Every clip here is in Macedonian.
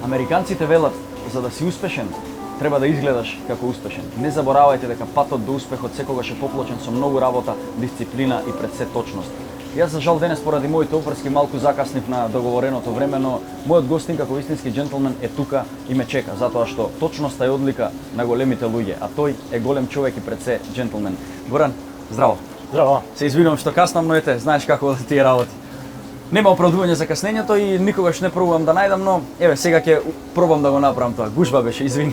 Американците велат, за да си успешен, треба да изгледаш како успешен. Не заборавајте дека патот до успехот секогаш е поплачен со многу работа, дисциплина и пред се точност. Јас за жал денес поради моите опрски малку закаснив на договореното време, но мојот гостин како истински джентлмен е тука и ме чека, затоа што точноста е одлика на големите луѓе, а тој е голем човек и пред се джентлмен. Горан, здраво. Здраво. Се извинувам што каснам, но ете, знаеш како да тие работи. Нема оправдување за каснењето и никогаш не пробувам да најдам, но еве сега ќе пробам да го направам тоа. Гужба беше, извини.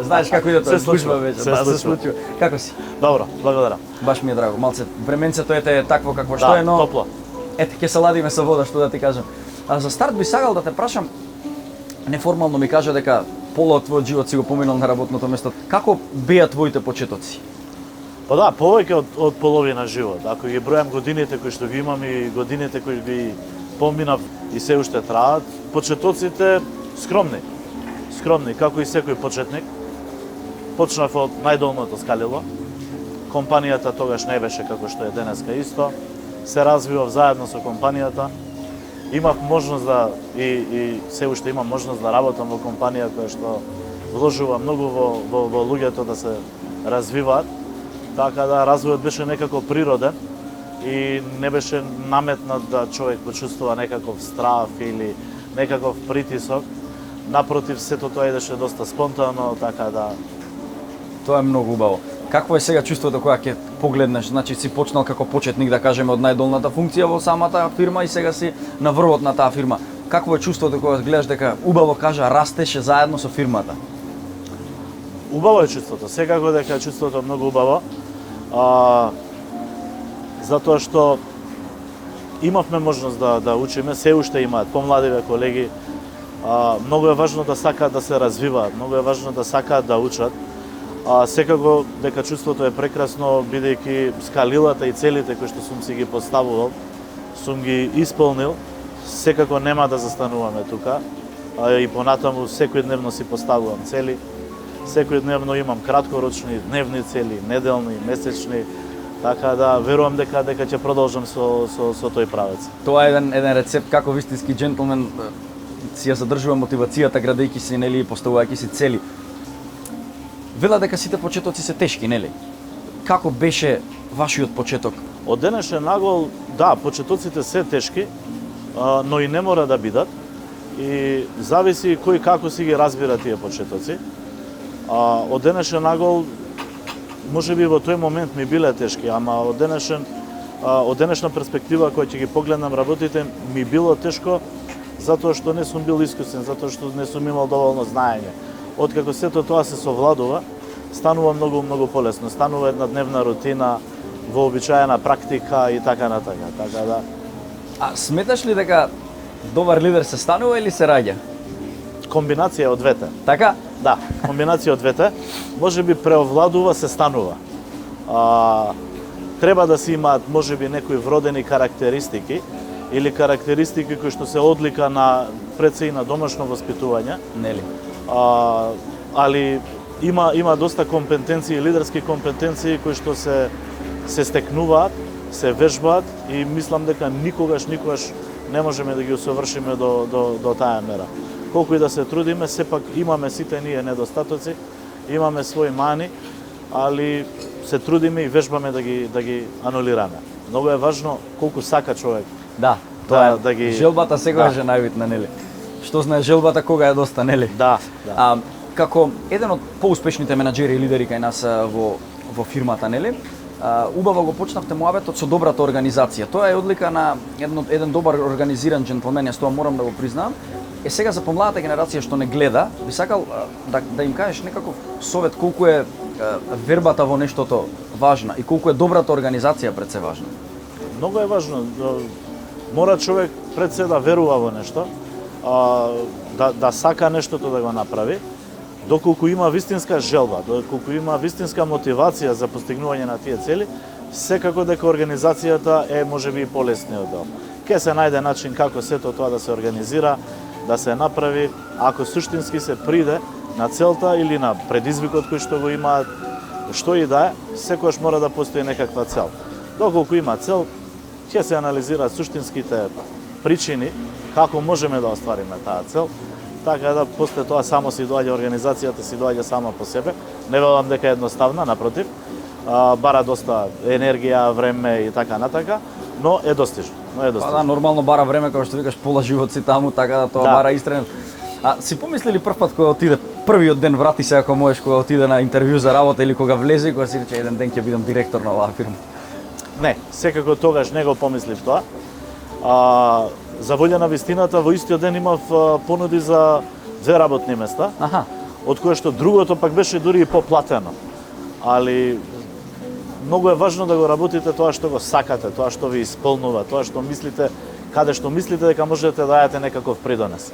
Знаеш како иде тоа, гужба беше. Се случува. Како си? Добро, благодарам. Баш ми е драго. Малце временцето е такво какво што е, но топло. Ете, ќе се ладиме со вода, што да ти кажам. А за старт би сакал да те прашам, неформално ми кажа дека пола од твојот живот си го поминал на работното место. Како беа твоите почетоци? Па да, повеќе од половина живот. Ако ги бројам годините кои што ги имам и годините кои ги поминав и се уште траат, почетоците скромни. Скромни, како и секој почетник. Почнав од најдолното скалило. Компанијата тогаш не беше како што е денеска исто. Се развивав заедно со компанијата. Имав можност да и се уште имам можност да работам во компанија која што вложува многу во луѓето да се развиваат. Така да развојот беше некако природен и не беше наметнат да човек почувствува некаков страв или некаков притисок. Напротив, сето тоа идеше доста спонтано, така да... Тоа е многу убаво. Какво е сега чувството кога ќе погледнеш? Значи си почнал како почетник, да кажеме, од најдолната функција во самата фирма и сега си на врвот на таа фирма. Какво е чувството кога гледаш дека убаво кажа растеше заедно со фирмата? Убаво е чувството. Секако дека е чувството многу убаво. Затоа што имавме можност да учиме, се уште имаат помладиве колеги. Многу е важно да сакаат да се развиваат, многу е важно да сакаат да учат. Секако дека чувството е прекрасно, бидејќи скалилата и целите кои што сум си ги поставувал, сум ги исполнил. Секако нема да застануваме тука. И понатаму секојдневно си поставувам цели. Секојдневно имам краткорочни, дневни цели, неделни, месечни, така да верувам дека ќе продолжам со тој правец. Тоа е еден рецепт како вистински џентлмен си ја задржува мотивацијата градејќи си, нели, и поставувајќи си цели. Вела дека сите почетоци се тешки, нели? Како беше вашиот почеток? Од денешен нагол, да, почетоците се тешки, но и не мора да бидат. И зависи кој како си ги разбира тие почетоци. Од денешен нагол, може би во тој момент ми биле тешки, ама од денешна перспектива која ќе ги погледнам работите, ми било тешко затоа што не сум бил искусен, затоа што не сум имал доволно знаење. Откако сето тоа се совладува, станува многу полесно, станува една дневна рутина, вообичаена практика и така натака. Така да. А сметаш ли дека добар лидер се станува или се раѓа? Комбинација од двете. Така? Да, комбинација од двете. Може би преовладува се станува. Треба да се имаат можеби некои вродени карактеристики или карактеристики кои што се одлика на пред се и на домашно воспитување. Нели? Али има доста компетенции, лидерски компетенции кои што се стекнуваат, се вежбаат и мислам дека никогаш не можеме да ги усовршиме до таа мера. Колку и да се трудиме, сепак имаме сите ние недостатоци, имаме своји мани, али се трудиме и вежбаме да ги анулираме. Многу е важно колку сака човек. Да, тоа да ги... Желбата секогаш е најбитна, нели? Што знае желбата кога е доста, нели? Да. Како еден од поуспешните менаџери и лидери кај нас во фирмата, нели? Убаво го почнавте муабетот со добрата организација. Тоа е одлика на еден добар организиран џентлмен, јас тоа морам да го признам. Сега за помладата генерација што не гледа, би сакал да им кажеш некаков совет колку е вербата во нештото важна и колку е добрата организација пред се важна. Многу е важно. Мора човек пред се да верува во нешто, да сака нештото да го направи, доколку има вистинска желба, доколку има вистинска мотивација за постигнување на тие цели, секако дека организацијата е можеби и полесниот дел. Ке се најде начин како сето тоа да се организира, да се направи, ако суштински се приде на целта или на предизвикот кој што го имаат, што и да е, секогаш мора да постои некаква цел. Доколку има цел, ќе се анализираат суштинските причини како можеме да оствариме таа цел така да после тоа само си доаѓа организацијата, си доаѓа сама по себе. Не велам дека е едноставна, напротив. Бара доста енергија, време и така натака, но е достижно. Па да, нормално бара време, како што викаш, пола живот си таму, така да тоа бара истрен. А си помислили прв пат кога отиде првиот ден, врати се ако можеш, кога отиде на интервју за работа или кога влезе, кога си рече еден ден ќе бидам директор на оваа фирма? Не, секако тогаш не го помислив тоа. За волја на вистината, во истиот ден имав понуди за 2 работни места, од кои што другото пак беше дури и поплатено. Али многу е важно да го работите тоа што го сакате, тоа што ви исполнува, тоа што мислите, каде што мислите дека можете да дајате некаков придонес.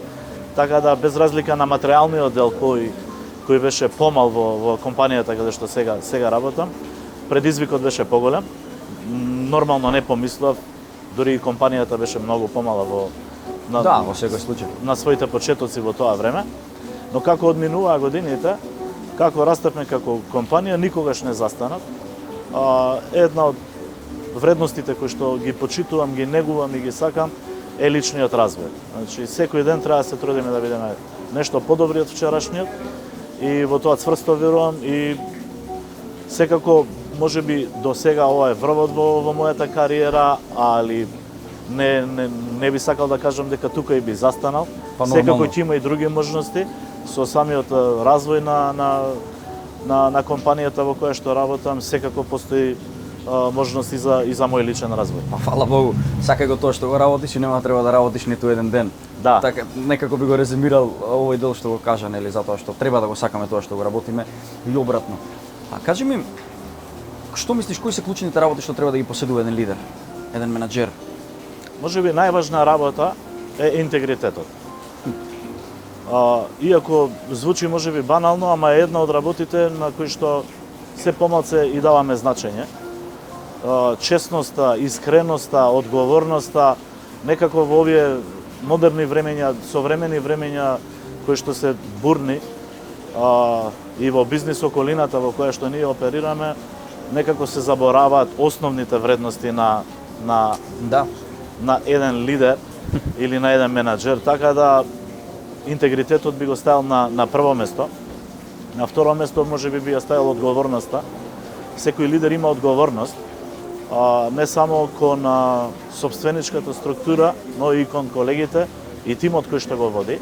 Така да, без разлика на материјалниот дел кој беше помал во компанијата каде што сега работам, предизвикот беше поголем. Нормално не помислав, дури и компанијата беше многу помала во секој случај. На своите почетоци во тоа време. Но како одминуваа годините, како растевме како компанија, никогаш не застанав. Една од вредностите кои што ги почитувам, ги негувам и ги сакам е личниот развој. Значи, секој ден треба да се трудиме да бидеме нешто подобри од вчерашниот и во тоа цврсто верувам и секако можеби до сега ова е врвот во мојата кариера, али не би сакал да кажам дека тука и би застанал. Секако ќе има и други можности со самиот развој на компанијата во која што работам, секако постои можност и за мој личен развој. Па фала Богу, сакај го тоа што го работиш и нема треба да работиш ниту еден ден. Да. Така некако би го резюмирал овој дел што го кажа, нели, затоа што треба да го сакаме тоа што го работиме и обратно. А кажи ми, што мислиш, кои се клучните работи што треба да ги поседува еден лидер, еден менаџер? Можеби најважна работа е интегритетот. Иако звучи можеби банално, ама е една од работите на кои што се помалце и даваме значење. Честноста, искреноста, одговорноста, некако во овие модерни времења, современи времења кои што се бурни и во бизнис околината во која што ние оперираме, некако се забораваат основните вредности на еден лидер или на еден менаџер, така да интегритетот би го ставил на прво место. На второ место можеби би ја ставил одговорноста. Секој лидер има одговорност, не само кон сопстvenичката структура, но и кон колегите и тимот кој што го води.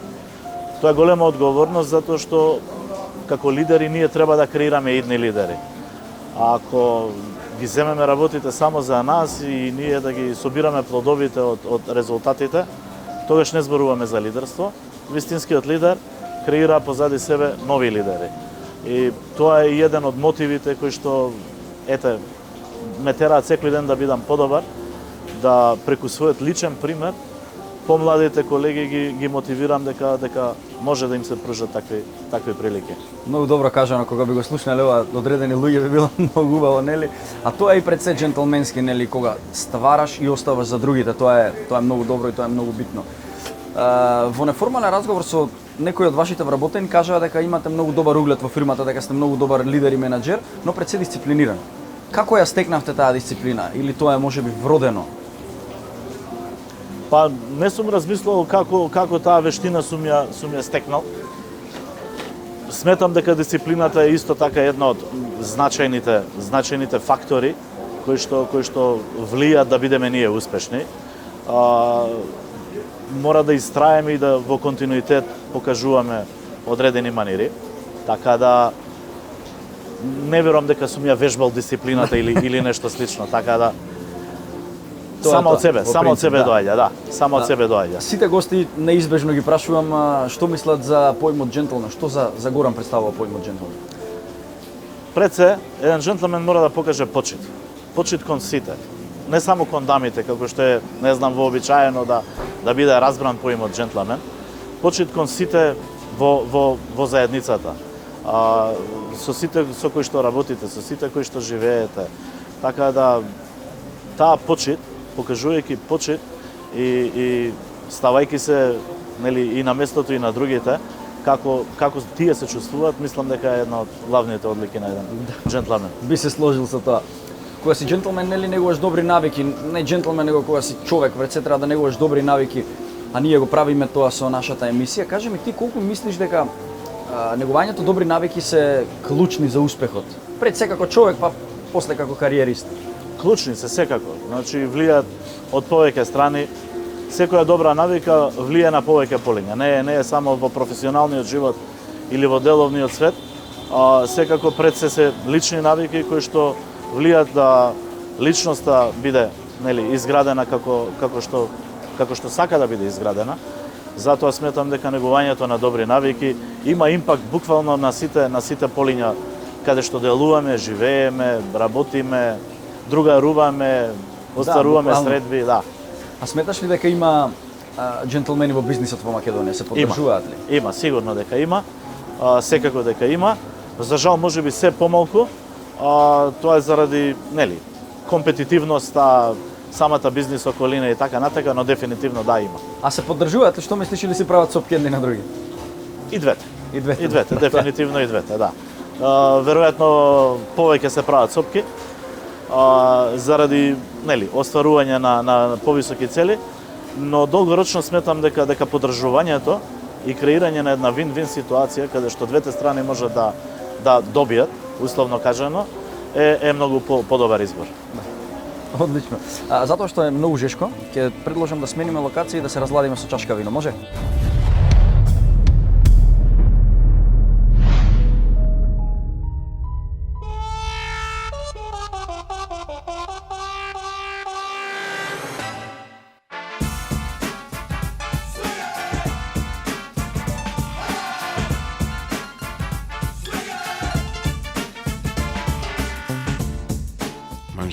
Тоа е голема одговорност затоа што како лидери ние треба да креираме идни лидери. Ако ги земеме работите само за нас и ние да ги собираме плодовите од резултатите, тогаш не зборуваме за лидерство. Вистинскиот лидер креира позади себе нови лидери. И тоа е еден од мотивите кои што ме тераат секој ден да бидам подобар, да преку својот личен пример помладите колеги ги мотивирам дека може да им се пружат такви прилики. Многу добро кажано, кога би го слушнале ова одредени луѓе би било многу убаво, нели? А тоа е и пред се џентлменски, нели, кога ствараш и оставаш за другите, тоа е многу добро и тоа е многу битно. Во неформален разговор со некој од вашите вработени кажаа дека имате многу добар углед во фирмата, дека сте многу добар лидер и менаџер, но пред се дисциплиниран. Како ја стекнавте таа дисциплина или тоа е можеби вродено? Па не сум размислувал како таа вештина сум ја стекнал. Сметам дека дисциплината е исто така една од значајните фактори кои што влијаат да бидеме ние успешни. Мора да истраеме и да во континуитет покажуваме одредени манири, така да не верувам дека сум ја вежбал дисциплината или нешто слично, така да само од себе доаѓа, само од себе доаѓа. Сите гости неизбежно ги прашувам што мислат за поимот џентлмен, што за Горан представува поимот џентлмен? Пред се, еден џентлмен мора да покаже почит. Почит кон сите. Не само кон дамите, како што е, не знам, вообичаено да биде разбран поимот џентлмен. Почит кон сите во заедницата. Со сите со кои што работите, со сите кои што живеете. Така да таа почит, покажувајќи почит и ставајќи се, нели, и на местото и на другите, како тие се чувствуваат, мислам дека е една од главните одлики на еден џентлмен. Би се сложил со тоа. Кога си џентлмен, нели, негуваш добри навики, не џентлмен, него кога си човек, вред се треба да негуваш добри навики. а ние го правиме тоа со нашата емисија. Кажи ми ти колку мислиш дека негувањето добри навики се клучни за успехот? Пред се како човек, па после како кариерист. Клучни се секако. Значи влијаат од повеќе страни. Секоја добра навика влие на повеќе полиња. Не е само во професионалниот живот или во деловниот свет, а секако пред се лични навики кои што влијаат да личноста биде изградена како што сака да биде изградена. Затоа сметам дека негувањето на добри навики има импакт буквално на сите полиња каде што делуваме, живееме, работиме, другаруваме, остваруваме средби, да. А сметаш ли дека има џентлмени во бизнисот во Македонија? Се поддржуваат ли? Има, сигурно дека има. Секако дека има. За жал можеби се помалку. Тоа е заради, компетитивноста, самата бизнис околина и така натака, но дефинитивно да има. А се поддржуваат ли? Што мислиш или си прават сопки едни на други? И двете. И двете. И двете, дефинитивно и двете, да. Веројатно повеќе се прават сопки заради остварување на повисоки цели, но долгорочно сметам дека поддржувањето и креирање на една вин-вин ситуација каде што двете страни може да добијат, условно кажано, е многу подобар избор. Одлично. Затоа што е многу жешко, ќе предложам да смениме локација и да се разладиме со чашка вино, може?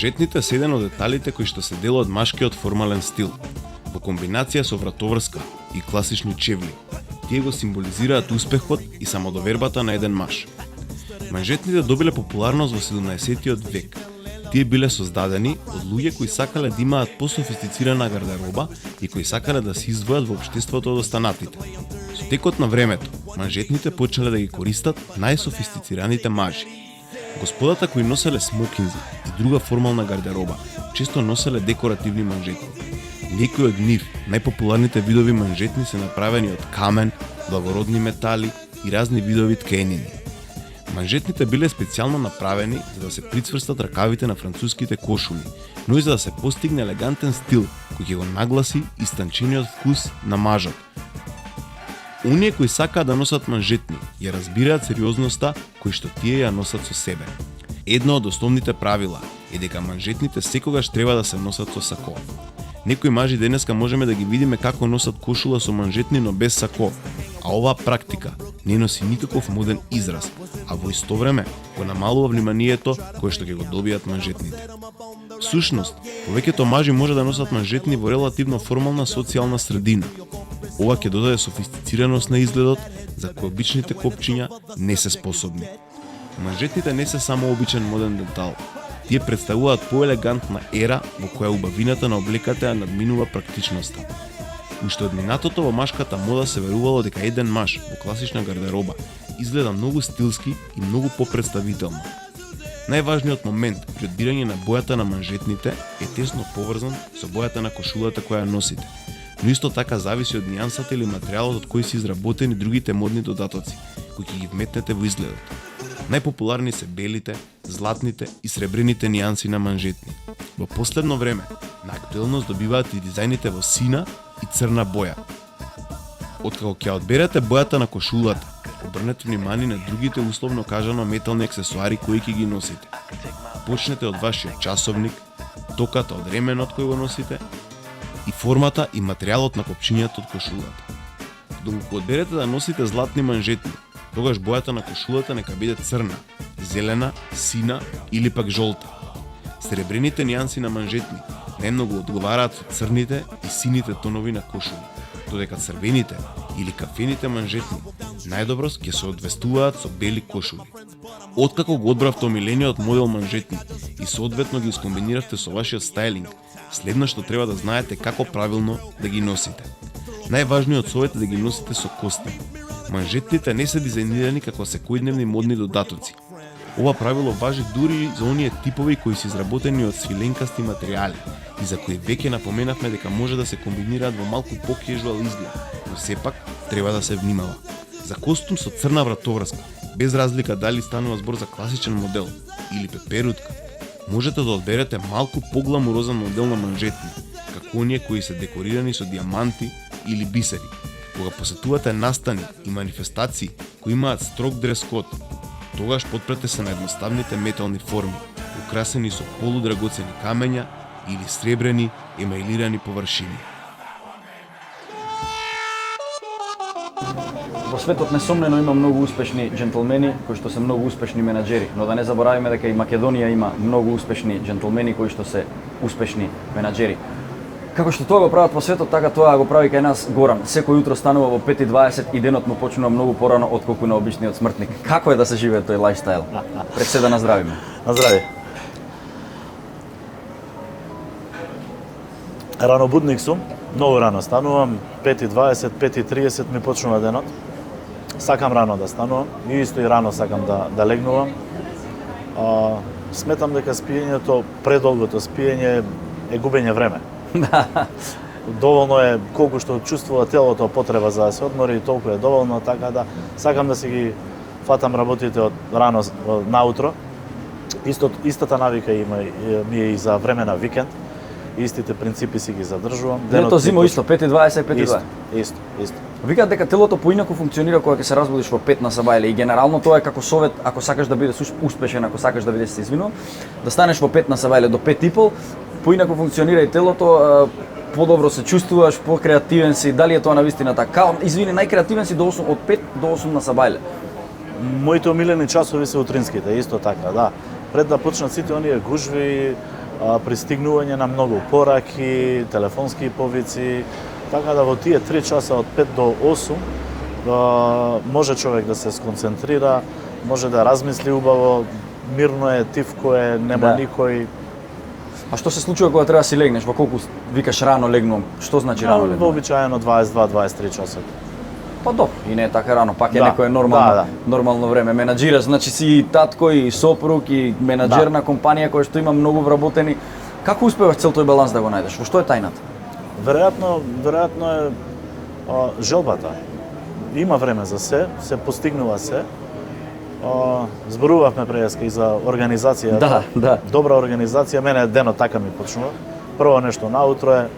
Манжетните се еден од деталите кои што се дел од машкиот формален стил, во комбинација со вратоврска и класични чевли. Тие го символизираат успехот и самодовербата на еден маж. Манжетните добиле популарност во 17-тиот век. Тие биле создадени од луѓе кои сакале да имаат пософистицирана гардероба и кои сакале да се издвојат во општеството од останатите. Со текот на времето, манжетните почнале да ги користат најсофистицираните мажи. Господата кои носеле смокинзи и друга формална гардероба, често носеле декоративни манжетни. Некои од нив, најпопуларните видови манжетни се направени од камен, благородни метали и разни видови ткенини. Манжетните биле специјално направени за да се прицврстат ракавите на француските кошули, но и за да се постигне елегантен стил кој ќе го нагласи истанчениот вкус на мажот. Оние кои сакаат да носат манжетни, ја разбираат сериозноста кои што тие ја носат со себе. Едно од основните правила е дека манжетните секогаш треба да се носат со сако. Некои мажи денеска можеме да ги видиме како носат кошула со манжетни, но без сако, а оваа практика не носи никаков моден израз, а во исто време го намалува вниманието кое што ќе го добијат манжетните. Всушност, повеќето мажи може да носат манжетни во релативно формална социјална средина. Ова ќе додаде софистицираност на изгледот за кој обичните копчиња не се способни. Манжетните не се само обичен моден детал. Тие представуваат поелегантна ера во која убавината на облеката ја надминува практичноста. Уште од минатото во машката мода се верувало дека еден маж во класична гардероба изгледа многу стилски и многу попредставително. Најважниот момент при одбирање на бојата на манжетните е тесно поврзан со бојата на кошулата која носите, но исто така зависи од нијансата или материјалот од кој се изработени другите модни додатоци, кои ќе ги вметнете во изгледот. Најпопуларни се белите, златните и сребрените нијанси на манжетни. Во последно време, на актуелност добиваат и дизајните во сина и црна боја. Откако ќе одберете бојата на кошулата, обрнете внимание на другите условно кажано метални аксесуари кои ќе ги носите. Почнете од вашиот часовник, токата од ременот кој го носите и формата и материјалот на копчињата од кошулата. Доколку одберете да носите златни манжетни, тогаш бојата на кошулата нека биде црна, зелена, сина или пак жолта. Сребрените нијанси на манжетни најмногу одговараат со црните и сините тонови на кошули, додека црвените или кафените манжетни најдобро ќе се одвестуваат со бели кошули. Откако го одбравте омилениот модел манжетни и соодветно ги искомбиниравте со вашиот стајлинг, следно што треба да знаете како правилно да ги носите. Најважниот совет е да ги носите со костен. Манжетните не се дизајнирани како секојдневни модни додатоци. Ова правило важи дури за оние типови кои се изработени од свиленкасти материјали и за кои веќе напоменавме дека може да се комбинираат во малку по-кежуал изглед, но сепак треба да се внимава. За костум со црна вратоврска, без разлика дали станува збор за класичен модел или пеперутка, можете да одберете малку погламурозен модел на манжетни, како оние кои се декорирани со диаманти или бисери. Кога посетувате настани и манифестации кои имаат строг дрес-код, тогаш потпрете се на едноставните метални форми, украсени со полудрагоцени камења или сребрени емаилирани површини. Во светот несомнено има многу успешни джентлмени кои што се многу успешни менаџери, но да не заборавиме дека и Македонија има многу успешни джентлмени кои што се успешни менаџери. Како што тоа го прават по светот, така тоа го прави кај нас Горан. Секој утро станува во 5:20 и денот му почнува многу порано отколку на обичниот смртник. Како е да се живее тој лајфстайл? Пред се да наздравиме. Наздрави. Ранобудник сум, многу рано станувам, 5:20, 5:30 ми почнува денот. Сакам рано да станувам и исто и рано сакам да легнувам. Сметам дека спиењето, предолгото спиење е губење време. Доволно е колку што чувствува телото потреба за да се одмори, толку е доволно, така да сакам да си ги фатам работите од рано наутро. Истата навика ми е и за време на викенд. Истите принципи си ги задржувам. Денот зимо исто 5:20, 5:20. Исто. Викаат дека телото поинаку функционира кога ќе се разбудиш во 5 на сабајле и генерално тоа е како совет, ако сакаш да бидеш успешен, ако сакаш да бидеш, се извинувам, да станеш во 5 на сабајле до 5:30, поинаку функционира и телото, подобро се чувствуваш, покреативен си, дали е тоа навистина така? Извини, најкреативен си од 5 до 8 на сабајле. Моите омилени часови се утринските, исто така, да. Пред да почнат сите оние гужви, пристигнување на многу пораки, телефонски повици, така да во тие 3 часа од 5 до 8 може човек да се сконцентрира, може да размисли убаво, мирно е, тивко е, нема никој. А што се случува кога треба да си легнеш? Во колку викаш рано легнувам? Што значи рано легнувам? Вообичаено 22-23 часа. Па добро, и не е така рано, пак е Да, некое нормално, да. нормално време. Менаџираш, значи си и татко и сопруг и менаџер на компанија која што има многу вработени. Како успеваш цел тој баланс да го најдеш? Во што е тајната? Веројатно е желбата. Има време за се постигнува се. Зборувавме преска и за организацијата. Да. Добра организација, мене денот така ми почнува. Прво нешто наутро е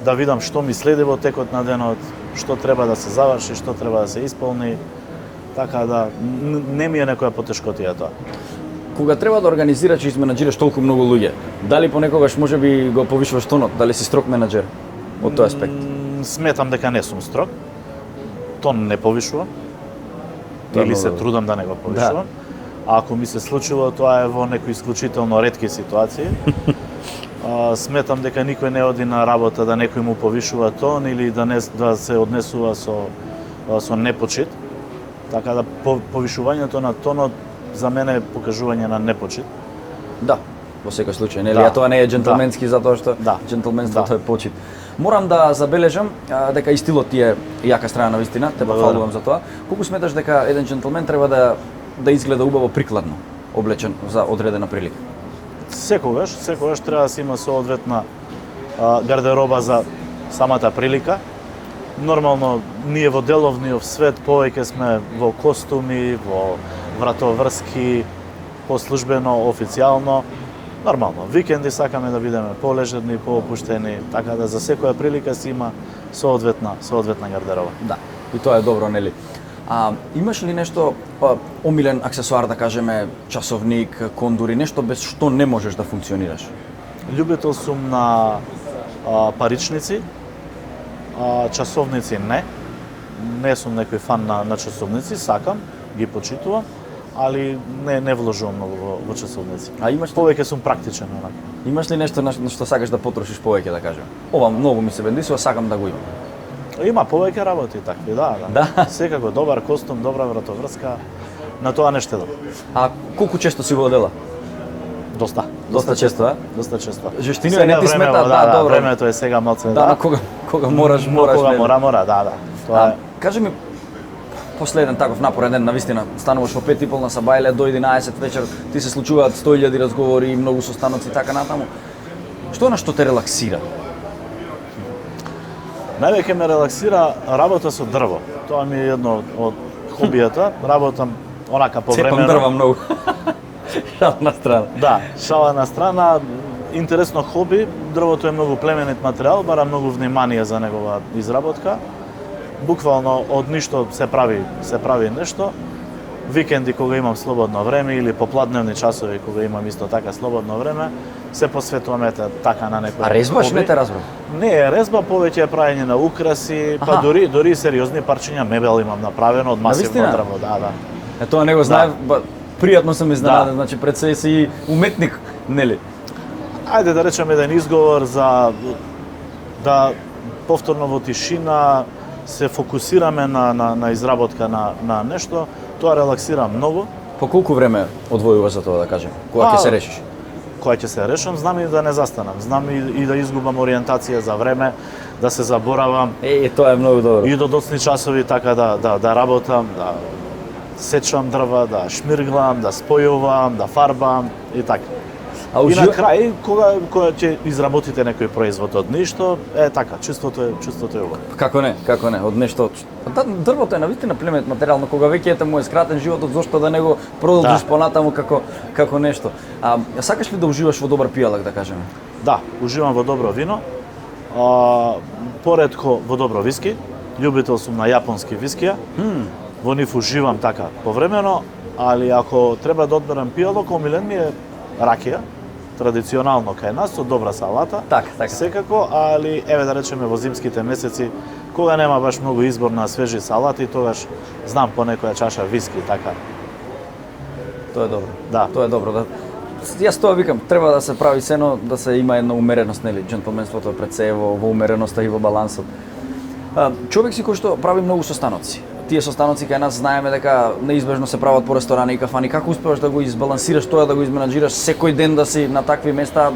да видам што ми следи во текот на денот, што треба да се заврши, што треба да се исполни, така да не ми е некоја потешкотија тоа. Кога треба да организираш и изменаџираш толку многу луѓе, дали понекогаш можеби го повишуваш тонот, дали си строг менаџер од тој аспект? Сметам дека не сум строг. Тон не повишувам. Или се трудам да не го повишувам. А ако ми се случило, тоа е во некои исклучително ретки ситуации. Сметам дека никој не оди на работа да некој му повишува тон или да се однесува со непочит. Така да повишувањето на тонот за мене е покажување на непочит. Да, во секој случај, нели? А тоа не е джентлменски затоа што джентлменството е почит. Морам да забележам дека и стилот ти е јака страна на вистина, те фалувам за тоа. Колку сметаш дека еден джентлмен треба да изгледа убаво прикладно облечен за одредена прилика? Секогаш треба да се има соодветна гардероба за самата прилика. Нормално, ние во деловниот свет повеќе сме во костуми, во вратоврски, послужбено, официјално. Нормално, викенди сакаме да бидеме полежерни, поопуштени, така да за секоја прилика си има соодветна гардероба. Да, и тоа е добро, нели? Имаш ли нешто омилен аксесуар, да кажеме, часовник, кондури, нешто без што не можеш да функционираш? Љубител сум на паричници, часовници не. Не сум некој фан на часовници, сакам, ги почитувам, али не вложувам многу во часовници. А имаш повеќе сум практичен онака. Имаш ли нешто на што сакаш да потрошиш повеќе, да кажем? Ова многу ми се бендисува, сакам да го имам. Има повеќе работи такви, да. Секако добар костум, добра вратоврска, на тоа не штедам. А колку често си во одела? Доста често, а? Доста често. Жештина не ти смета, да, добро. Времето е сега малце, да. Кога мораш, кога мора, да. Тоа е. Кажи ми, после еден таков напорен ден, навистина, стануваш во 5:30 на Сабајле, до 11 вечер, ти се случуваат 100.000 разговори, многу состаноци и така натаму. Што е на што те релаксира? Највеќе ме релаксира работа со дрво. Тоа ми е едно од хобијата. Работам онака повремено. Цепам дрва многу. Шала на страна. Да, шала на страна. Интересно хоби. Дрвото е многу племенит материјал, бара многу внимание за негова изработка. Буквално од ништо се прави нешто. Викенди кога имам слободно време или попладневни часови кога имам исто така слободно време, се посветуваме така на некој. А резбаш хоби. не те разбрав? Не е резба, повеќе е правење на украси, па дури сериозни парчиња мебел имам направено од масивно Навистина? дрво, да. Е, тоа не го знаев, пријатно сум изненаден, Да. значи пред се си уметник, нели? Ајде да речем еден изговор за да повторно во тишина се фокусираме на изработка на нешто, тоа релаксира многу. По колку време одвојуваш за тоа, да кажем? Кога ќе се решиш? Кога ќе се решам, знам и да не застанам, знам и да изгубам ориентација за време, да се заборавам Тоа е многу добро. и до доцни часови така да работам, да сечам дрва, да шмирглам, да спојувам, да фарбам и така. А И на крај, кога ќе изработите некој производ од ништо, е така, чувството е убаво. Како не, од нешто. Дрвото е навистина племенит материјал, но кога веќе ете му е скратен животот, зошто да не го продолжиш Да. понатаму како нешто. А сакаш ли да уживаш во добар пијалак, да кажеме? Да, уживам во добро вино, поретко во добро виски, љубител сум на јапонски вискија, во нив уживам така повремено, али ако треба да одберам пијалок, омилен ми е ракија, традиционално кај нас, со добра салата, Така. секако, али еве да речеме во зимските месеци, кога нема баш многу избор на свежи салати, тогаш знам по некоја чаша виски, така. Тоа е добро. Да. Тоа е добро. Да. Јас тоа викам, треба да се прави сено, да се има една умереност, нели, џентлменството е пред се во умереноста и во балансот. Човек си кој што прави многу состаноци. Тие состаноци кај нас знаеме дека неизбежно се прават по ресторани и кафани. Како успеваш да го избалансираш тоа, да го изменаџираш секој ден да си на такви места,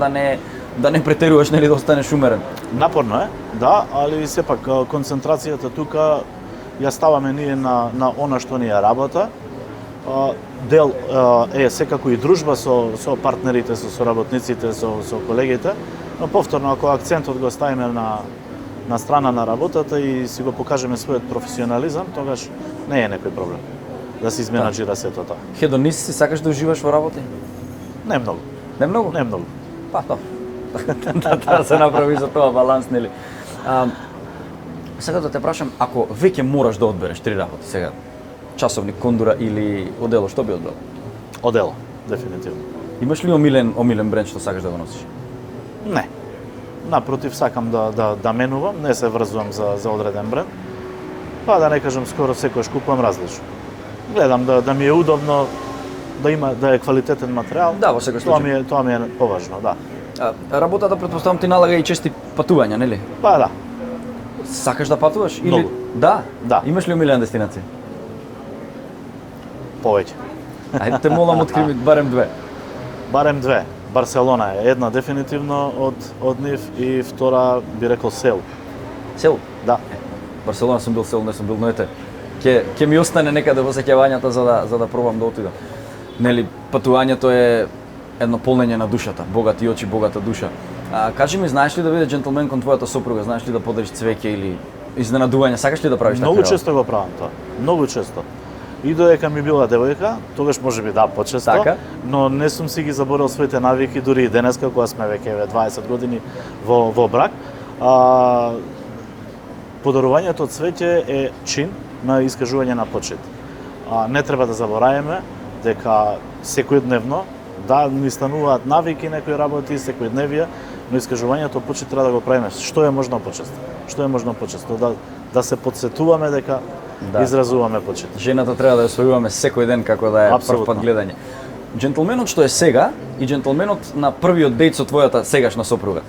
да не претеруваш, нели, да останеш умерен? Напорно е, да, али сепак концентрацијата тука ја ставаме ние на она што ни е работа. Дел е секако и дружба со партнерите, со соработниците, со колегите, но повторно ако акцентот го ставиме на страна на работата и си го покажеме својот професионализам, тогаш не е некој проблем да се изменаџира сето тоа. Хедонист си, сакаш да уживаш во работи? Не многу, Не многу? не многу. Па тоа. Да се направи за тоа баланс, нели? Сега да те прашам, ако веќе мораш да одбереш 3 работи сега, часовник, кондура или одело, што би одбрал? Одело, дефинитивно. Имаш ли омилен бренд што сакаш да го носиш? Не. Напротив, сакам да менувам, не се врзувам за одреден бренд. Па да не кажам, скоро секојаш купувам различно. Гледам да ми е удобно, да е квалитетен материјал. Да, во секој случај. Тоа ми е поважно, да. Работата предпоставам ти налага и чести патувања, нели? Па да. Сакаш да патуваш или Многу. Да? Да. Имаш ли омилена дестинација? Повеќе. Ајде те молам, откри ми барем 2. Барем 2. Барселона е една дефинитивно од нив и втора би рекол Сеул. Сеул? Да. Барселона сум бил, Сеул не сум бил, но ете, ќе ми остане некаде во сеќавањата за да пробам да отидам. Нели, патувањето е едно полнење на душата, богати очи, богата душа. Кажи ми, знаеш ли да биде џентлмен кон твојата сопруга, знаеш ли да подариш цвеќе или изненадување, сакаш ли да правиш така? Многу често го правам тоа. Многу често. И додека ми била девојка, тогаш можеби да почесто, Така? но не сум си ги заборил своите навики дури и денеска кога сме веќе 20 години во брак. Подарувањето од цвеќе е чин на искажување на почит. Не треба да забораваме дека секојдневно ни стануваат навики некои работи, секојдневија, но искажувањето почит треба да го правиме што е можно почесто. Што е можно почесто, да се подсетуваме дека изразуваме почит. Жената треба да ја освојуваме секој ден како да е прв Апсолутно. пат гледање. Џентлменот што е сега и џентлменот на првиот дејт со твојата сегашна сопруга.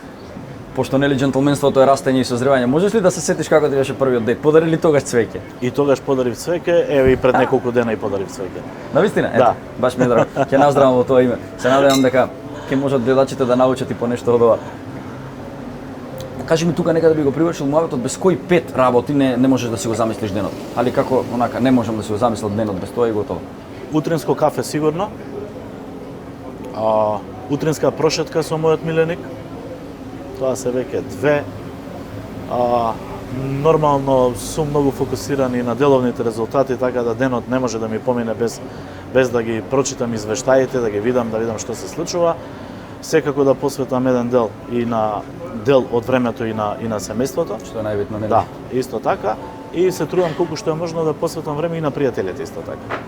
Пошто нели џентлменството е растење и созревање, можеш ли да се сетиш како ти беше првиот дејт? Подари ли тогаш цвеќе? И тогаш подарив цвеќе, еве и пред неколку дена и подарив цвеќе. Навистина? Да. Баш ми е драго. Ќе наздравам во тоа име. Се надевам дека ќе можат гледачите да научат и по нешто од ова. Кажи ми тука некаде би го привршил муабетот без кои 5 работи не можеш да си го замислиш денот. Али како онака не можам да си го замислам денот без тоа и готово. Утринско кафе сигурно. Утринска прошетка со мојот миленик. Тоа се веќе 2. Нормално сум многу фокусиран и на деловните резултати, така да денот не може да ми помине без да ги прочитам извештаите, да ги видам што се случува. Секако да посветам еден дел од времето и на семејството. Што е најбитно, нели? Да, исто така. И се трудам колку што е можно да посветам време и на пријателите исто така.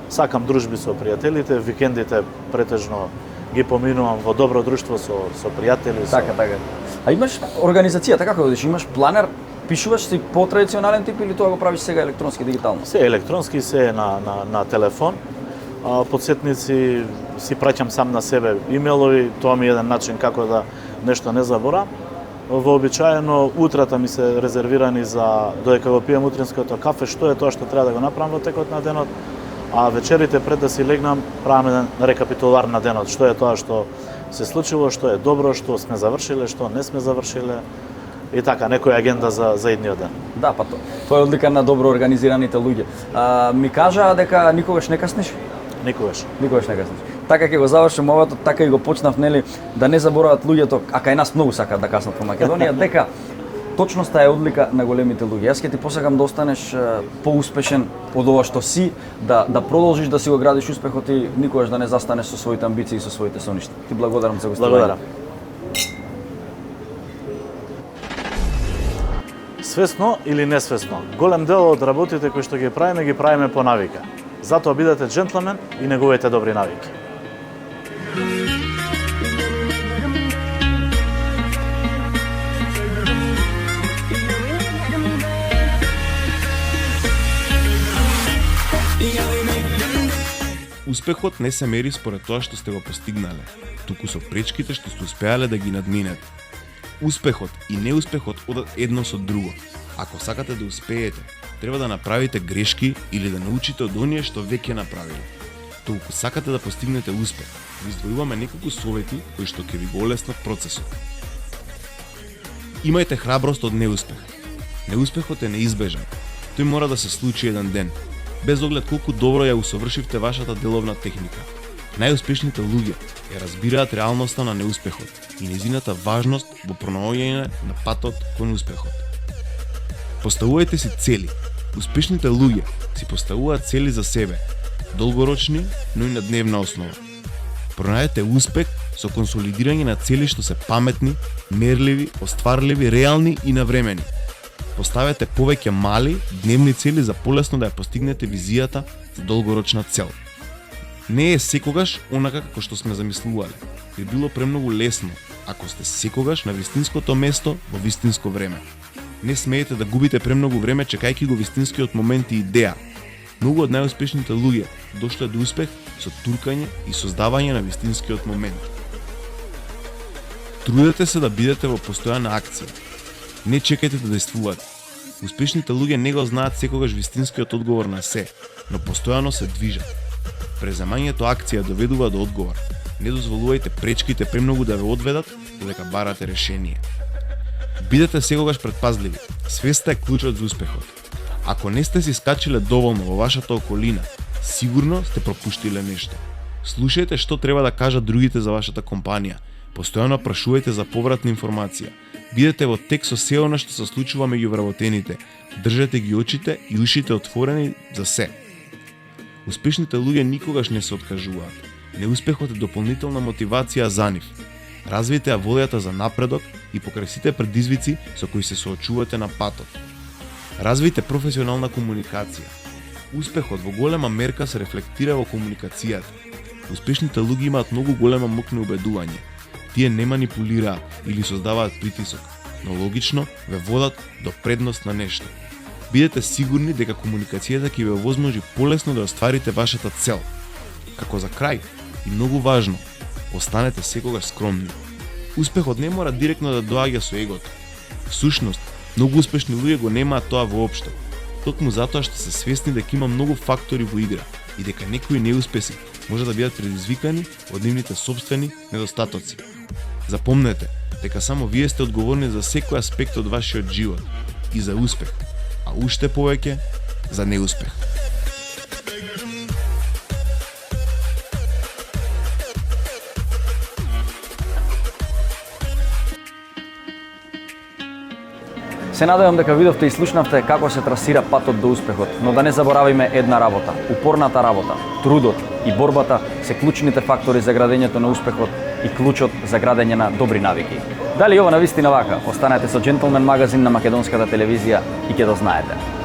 Сакам дружби со пријателите, викендите претежно ги поминувам во добро друштво со пријатели. Така. А имаш организацијата, како одиш? Имаш планер? Пишуваш си по традиционален тип или тоа го правиш сега електронски, дигитално? Се електронски, се на телефон. Подсетници си праќам сам на себе имејлови, тоа ми е еден начин како да нешто не заборам. Вообичаено утрата ми се резервирани за додека го пием утринското кафе, што е тоа што треба да го направам во текот на денот, а вечерите пред да си легнам правам еден рекапитулар на денот, што е тоа што се случило, што е добро, што сме завршиле, што не сме завршиле и така некоја агенда за идниот ден. Да, па тоа е одлика на добро организираните луѓе. Ми кажа дека никогаш не касниш? Никогаш. Никогаш не касниш. Така ќе го завршим овото, така и го почнав, нели, да не заборават луѓето, а кај нас многу сакаат да каснат во Македонија, дека точноста е одлика на големите луѓе. Јас ќе ти посакам да останеш поуспешен од ова што си, да продолжиш да си го градиш успехот и никогаш да не застанеш со своите амбиции и со своите соништа. Ти благодарам за гостување. Благодарам. Свесно или несвесно, голем дел од работите кои што ги правиме по навика. Затоа бидете джентлмен и негувате добри навики. Успехот не се мери според тоа што сте го постигнале, туку со пречките што сте успеале да ги надминете. Успехот и неуспехот одат едно со друго. Ако сакате да успеете, треба да направите грешки или да научите од оние што веќе направиле. Толку сакате да постигнете успех, ви издвојуваме неколку совети кои што ќе ви го олеснат процесот. Имајте храброст од неуспех. Неуспехот е неизбежен. Тој мора да се случи еден ден, без оглед колку добро ја усовршивте вашата деловна техника. Најуспешните луѓе ја разбираат реалноста на неуспехот и нејзината важност во пронаоѓање на патот кон успехот. Поставувајте си цели. Успешните луѓе си поставуваат цели за себе, долгорочни, но и на дневна основа. Пронајдете успех со консолидирање на цели што се паметни, мерливи, остварливи, реални и навремени. Поставете повеќе мали, дневни цели за полесно да ја постигнете визијата за долгорочна цел. Не е секогаш онака како што сме замислувале. Би било премногу лесно ако сте секогаш на вистинското место во вистинско време. Не смеете да губите премногу време чекајќи го вистинскиот момент и идеја. Многу од најуспешните луѓе дошле до успех со туркање и создавање на вистинскиот момент. Трудете се да бидете во постојана акција. Не чекајте да действувате. Успешните луѓе не го знаат секогаш вистинскиот одговор на се, но постојано се движат. Преземањето акција доведува до одговор. Не дозволувајте пречките премногу да ве одведат додека барате решение. Бидете секогаш предпазливи. Свеста е клучот за успехот. Ако не сте си скачиле доволно во вашата околина, сигурно сте пропуштиле нешто. Слушајте што треба да кажат другите за вашата компанија. Постојано прашувајте за повратна информација. Бидете во тек со се она што се случува меѓу вработените. Држете ги очите и ушите отворени за се. Успешните луѓе никогаш не се откажуваат. Неуспехот е дополнителна мотивација за нив. Развијте ја волјата за напредок и покрај сите предизвици со кои се соочувате на патот. Развијте професионална комуникација. Успехот во голема мерка се рефлектира во комуникацијата. Успешните луѓе имаат многу голема моќ на убедување. Тие не манипулираат или создаваат притисок, но логично ве водат до предност на нешто. Бидете сигурни дека комуникацијата ќе ве овозможи полесно да остварите вашата цел. Како за крај, и многу важно, останете секогаш скромни. Успехот не мора директно да доаѓа со егото. Всушност, многу успешни луѓе го немаат тоа воопшто. Токму затоа што се свесни дека има многу фактори во игра и дека некои неуспеси може да бидат предизвикани од нивните сопствени недостатоци. Запомнете, дека само вие сте одговорни за секој аспект од вашиот живот и за успех, а уште повеќе за неуспех. Се надевам дека видовте и слушнавте како се трасира патот до успехот, но да не заборавиме една работа. Упорната работа, трудот и борбата се клучните фактори за градењето на успехот и клучот за градење на добри навики. Дали ова навистина вака? Останете со Джентлмен магазин на македонската телевизија и ќе да знаете.